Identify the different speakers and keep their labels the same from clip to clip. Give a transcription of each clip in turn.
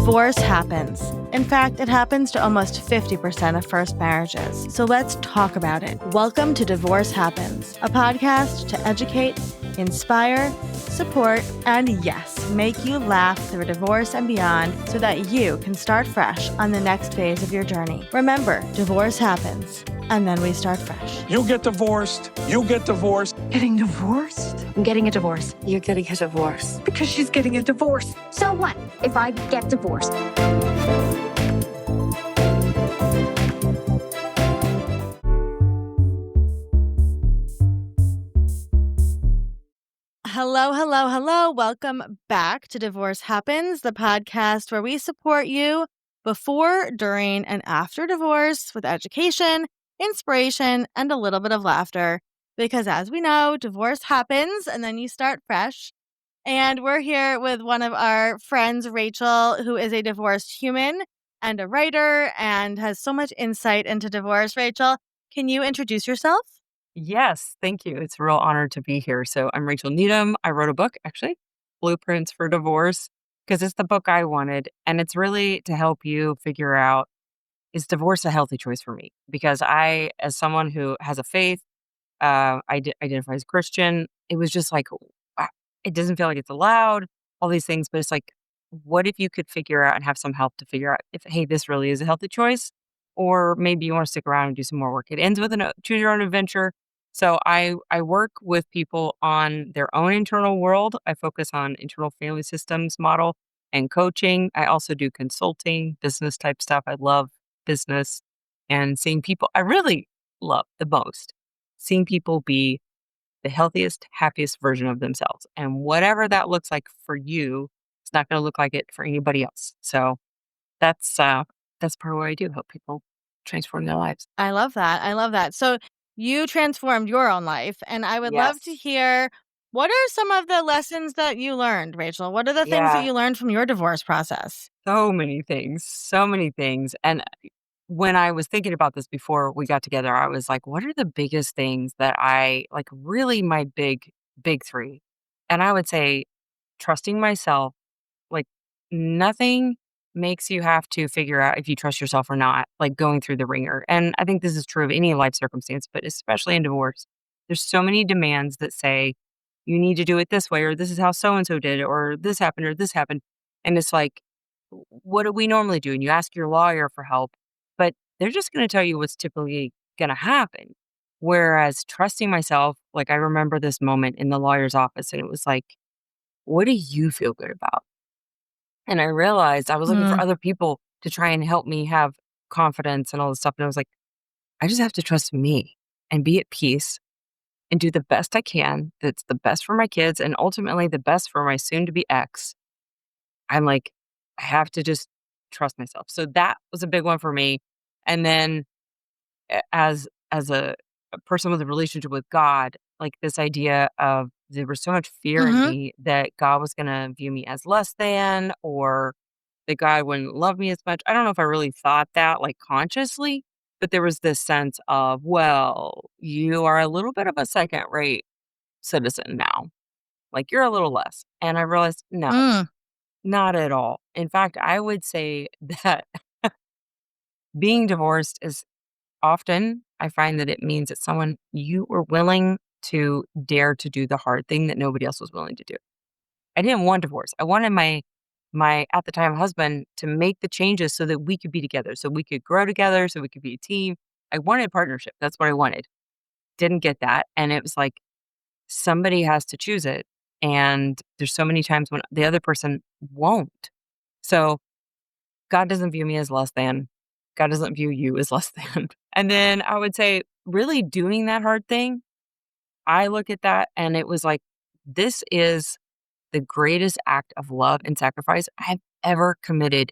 Speaker 1: Divorce happens. In fact, it happens to almost 50% of first marriages. So let's talk about it. Welcome to Divorce Happens, a podcast to educate, inspire, support, and yes, make you laugh through divorce and beyond so that you can start fresh on the next phase of your journey. Remember, divorce happens, and then we start fresh.
Speaker 2: You get divorced. You get divorced.
Speaker 3: Getting divorced?
Speaker 4: I'm getting a divorce.
Speaker 3: You're getting a divorce.
Speaker 4: Because she's getting a divorce.
Speaker 5: So what if I get divorced?
Speaker 1: Hello, hello, hello. Welcome back to Divorce Happens, the podcast where we support you before, during, and after divorce with education, inspiration, and a little bit of laughter. Because as we know, divorce happens and then you start fresh. And we're here with one of our friends, Rachael, who is a divorced human and a writer and has so much insight into divorce. Rachael, can you introduce yourself?
Speaker 6: Yes, thank you. It's a real honor to be here. So I'm Rachael Needham. I wrote a book, actually, Blueprints for Divorce, because it's the book I wanted. And it's really to help you figure out, is divorce a healthy choice for me? Because I, as someone who has a faith, identify as Christian, it was just like, it doesn't feel like it's allowed, all these things. But it's like, what if you could figure out and have some help to figure out if, hey, this really is a healthy choice? Or maybe you want to stick around and do some more work. It ends with a choose your own adventure. So I work with people on their own internal world. I focus on internal family systems model and coaching. I also do consulting, business type stuff. I love business and seeing people. I really love the most seeing people be the healthiest, happiest version of themselves. And whatever that looks like for you, it's not going to look like it for anybody else. So that's part of what I do, help people transform their lives.
Speaker 1: I love that. I love that. So you transformed your own life, and I would love to hear, what are some of the lessons that you learned, Rachael? What are the things that you learned from your divorce process?
Speaker 6: So many things, so many things. And when I was thinking about this before we got together, I was like, what are the biggest things that I like, really my big three? And I would say trusting myself. Like, nothing makes you have to figure out if you trust yourself or not, like going through the ringer. And I think this is true of any life circumstance, but especially in divorce. There's so many demands that say you need to do it this way, or this is how so-and-so did it, or this happened, or this happened. And it's like, what do we normally do? And you ask your lawyer for help, but they're just going to tell you what's typically going to happen. Whereas trusting myself, like I remember this moment in the lawyer's office, and it was like, what do you feel good about? And I realized I was looking for other people to try and help me have confidence and all this stuff. And I was like, I just have to trust me and be at peace and do the best I can. That's the best for my kids and ultimately the best for my soon to be ex. I'm like, I have to just trust myself. So that was a big one for me. And then as a person with a relationship with God, like this idea of there was so much fear in me that God was going to view me as less than, or that God wouldn't love me as much. I don't know if I really thought that like consciously, but there was this sense of, well, you are a little bit of a second rate citizen now. Like you're a little less. And I realized, no, not at all. In fact, I would say that being divorced is often, I find that it means that someone you were willing to dare to do the hard thing that nobody else was willing to do. I didn't want divorce. I wanted my at the time husband to make the changes so that we could be together, so we could grow together, so we could be a team. I wanted partnership. That's what I wanted. Didn't get that. And it was like, somebody has to choose it. And there's so many times when the other person won't. So God doesn't view me as less than. God doesn't view you as less than. And then I would say really doing that hard thing, I look at that and it was like, this is the greatest act of love and sacrifice I've ever committed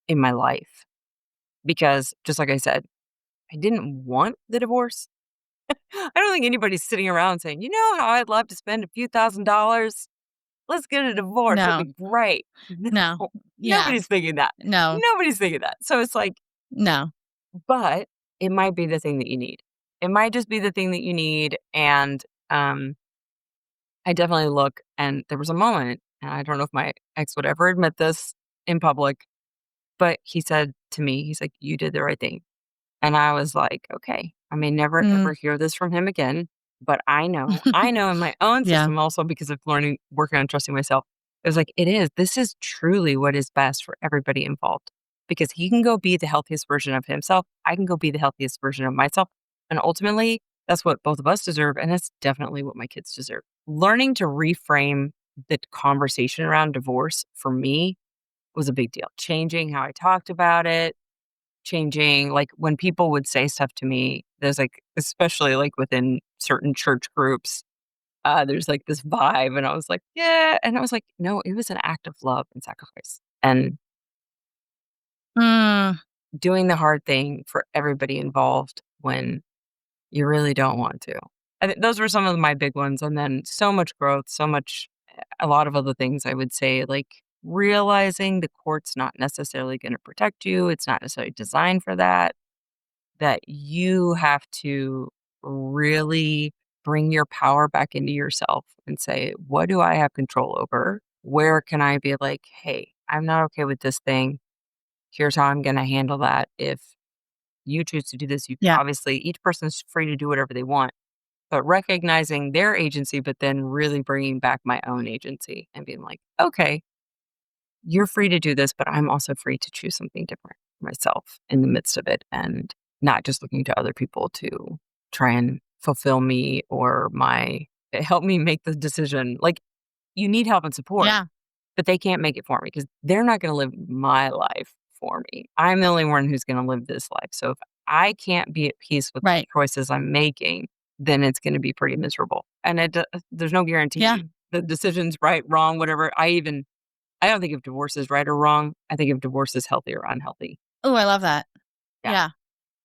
Speaker 6: in my life. Because just like I said, I didn't want the divorce. I don't think anybody's sitting around saying, you know how I'd love to spend a few $1,000s? Let's get a divorce.
Speaker 1: No.
Speaker 6: It'd be great.
Speaker 1: No. Yeah.
Speaker 6: Nobody's thinking that.
Speaker 1: No.
Speaker 6: Nobody's thinking that. So it's like,
Speaker 1: No.
Speaker 6: but it might be the thing that you need. It might just be the thing that you need. And I definitely look, and there was a moment, and I don't know if my ex would ever admit this in public, But he said to me, he's like, "You did the right thing." And I was like, "Okay, I may never
Speaker 1: Mm.
Speaker 6: ever hear this from him again, but I know in my own
Speaker 1: Yeah.
Speaker 6: system also because of working on trusting myself." It was like, this is truly what is best for everybody involved because he can go be the healthiest version of himself. I can go be the healthiest version of myself. And ultimately, that's what both of us deserve. And that's definitely what my kids deserve. Learning to reframe the conversation around divorce for me was a big deal. Changing how I talked about it, changing like when people would say stuff to me, there's like, especially like within certain church groups, there's like this vibe. And I was like, yeah. And I was like, no, it was an act of love and sacrifice and
Speaker 1: Mm.
Speaker 6: doing the hard thing for everybody involved when you really don't want to. I think those were some of my big ones. And then so much growth, a lot of other things I would say, like realizing the court's not necessarily going to protect you. It's not necessarily designed for that, that you have to really bring your power back into yourself and say, what do I have control over? Where can I be like, hey, I'm not okay with this thing. Here's how I'm going to handle that. If you choose to do this,
Speaker 1: Yeah.
Speaker 6: obviously each person's free to do whatever they want, but recognizing their agency, but then really bringing back my own agency and being like, okay, you're free to do this, but I'm also free to choose something different for myself in the midst of it and not just looking to other people to try and fulfill me or help me make the decision. Like you need help and support,
Speaker 1: Yeah.
Speaker 6: but they can't make it for me because they're not going to live my life for me. I'm the only one who's going to live this life. So if I can't be at peace with the
Speaker 1: Right.
Speaker 6: choices I'm making, then it's going to be pretty miserable. And there's no
Speaker 1: Yeah.
Speaker 6: guarantee the decision's right, wrong, whatever. I don't think of divorce as right or wrong. I think of divorce as healthy or unhealthy.
Speaker 1: Oh, I love that.
Speaker 6: Yeah.
Speaker 1: Yeah.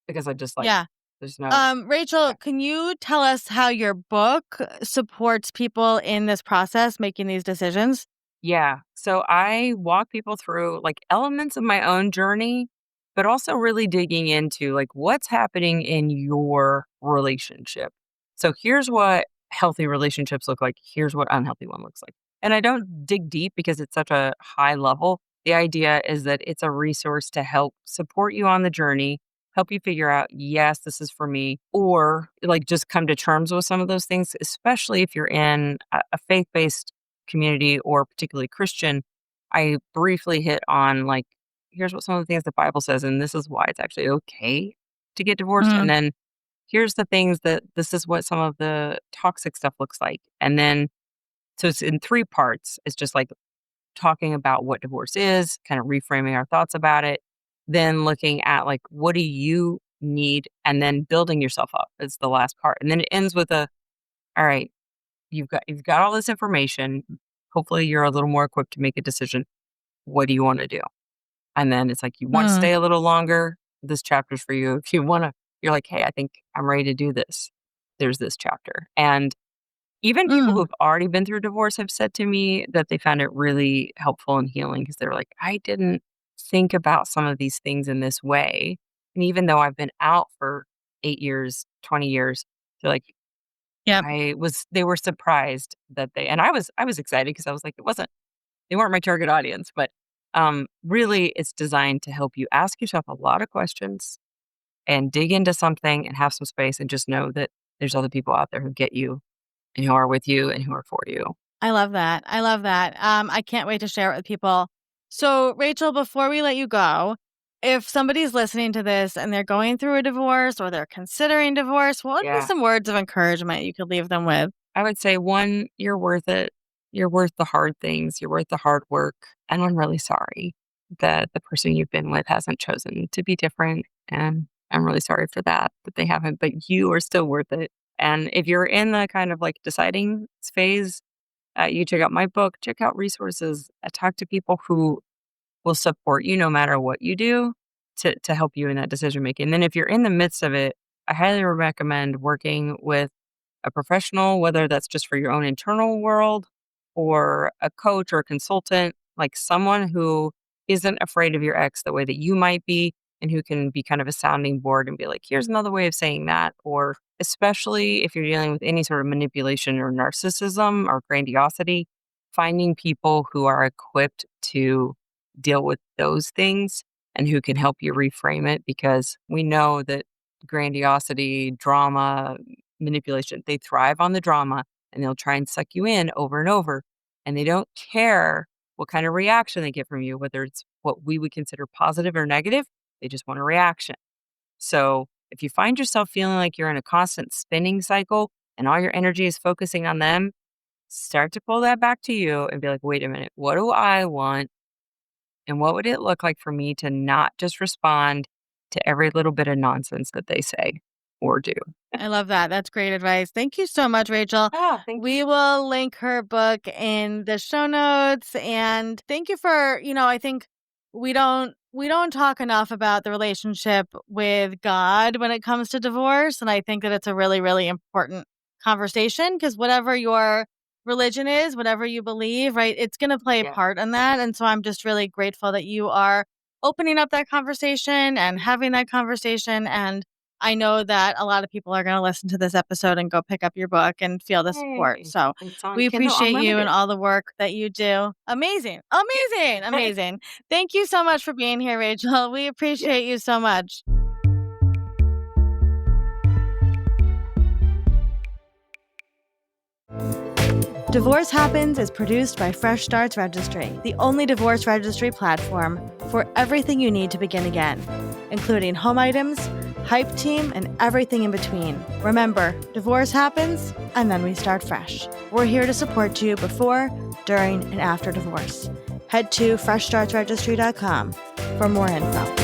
Speaker 6: Because I just like,
Speaker 1: Yeah.
Speaker 6: there's no,
Speaker 1: Rachel, can you tell us how your book supports people in this process making these decisions?
Speaker 6: yeah. So I walk people through like elements of my own journey, but also really digging into like what's happening in your relationship. So here's what healthy relationships look like. Here's what unhealthy one looks like. And I don't dig deep because it's such a high level. The idea is that it's a resource to help support you on the journey, help you figure out, yes, this is for me, or like just come to terms with some of those things, especially if you're in a faith based community or particularly Christian. I briefly hit on like, here's what some of the things the Bible says, and this is why it's actually okay to get divorced. And
Speaker 1: Mm.
Speaker 6: then here's the things that this is what some of the toxic stuff looks like. And then, so it's in three parts. It's just like talking about what divorce is, kind of reframing our thoughts about it, then looking at like, what do you need? And then building yourself up is the last part. And then it ends with all right, you've got all this information. Hopefully you're a little more equipped to make a decision. What do you want to do? And then it's like you want to
Speaker 1: Mm.
Speaker 6: stay a little longer, this chapter's for you. If you want to, you're like, hey, I think I'm ready to do this. There's this chapter. And even people
Speaker 1: Mm.
Speaker 6: who've already been through divorce have said to me that they found it really helpful and healing because they're like, I didn't think about some of these things in this way. And even though I've been out for 8 years, 20 years, they're like,
Speaker 1: Yep.
Speaker 6: they were surprised that and I was excited because I was like, they weren't my target audience, but really it's designed to help you ask yourself a lot of questions and dig into something and have some space and just know that there's other people out there who get you and who are with you and who are for you.
Speaker 1: I love that. I love that. I can't wait to share it with people. So, Rachel, before we let you go, if somebody's listening to this and they're going through a divorce or they're considering divorce, what would be
Speaker 6: Yeah.
Speaker 1: some words of encouragement you could leave them with?
Speaker 6: I would say one, you're worth it. You're worth the hard things. You're worth the hard work. And I'm really sorry that the person you've been with hasn't chosen to be different. And I'm really sorry for that they haven't, but you are still worth it. And if you're in the kind of like deciding phase, you check out my book, check out resources, talk to people who will support you no matter what you do to help you in that decision making. And then if you're in the midst of it, I highly recommend working with a professional, whether that's just for your own internal world or a coach or a consultant, like someone who isn't afraid of your ex the way that you might be and who can be kind of a sounding board and be like, here's another way of saying that. Or especially if you're dealing with any sort of manipulation or narcissism or grandiosity, finding people who are equipped to deal with those things and who can help you reframe it, because we know that grandiosity, drama, manipulation, they thrive on the drama, and they'll try and suck you in over and over. And they don't care what kind of reaction they get from you, whether it's what we would consider positive or negative. They just want a reaction. So if you find yourself feeling like you're in a constant spinning cycle and all your energy is focusing on them, start to pull that back to you and be like, wait a minute, what do I want? And what would it look like for me to not just respond to every little bit of nonsense that they say or do?
Speaker 1: I love that. That's great advice. Thank you so much, Rachel. We will link her book in the show notes. And thank you for, I think we don't talk enough about the relationship with God when it comes to divorce. And I think that it's a really, really important conversation, because whatever your religion is, whatever you believe, right, it's going to play a
Speaker 6: Yeah.
Speaker 1: part in that. And so I'm just really grateful that you are opening up that conversation and having that conversation. And I know that a lot of people are going to listen to this episode and go pick up your book and feel the support.
Speaker 6: Yay.
Speaker 1: So
Speaker 6: It's on
Speaker 1: we
Speaker 6: Kindle
Speaker 1: appreciate you and
Speaker 6: Unlimited.
Speaker 1: all the work that you do. Amazing. Amazing. Amazing. Thank you so much for being here, Rachel. We appreciate you so much. Divorce Happens is produced by Fresh Starts Registry, the only divorce registry platform for everything you need to begin again, including home items, hype team, and everything in between. Remember, divorce happens, and then we start fresh. We're here to support you before, during, and after divorce. Head to freshstartsregistry.com for more info.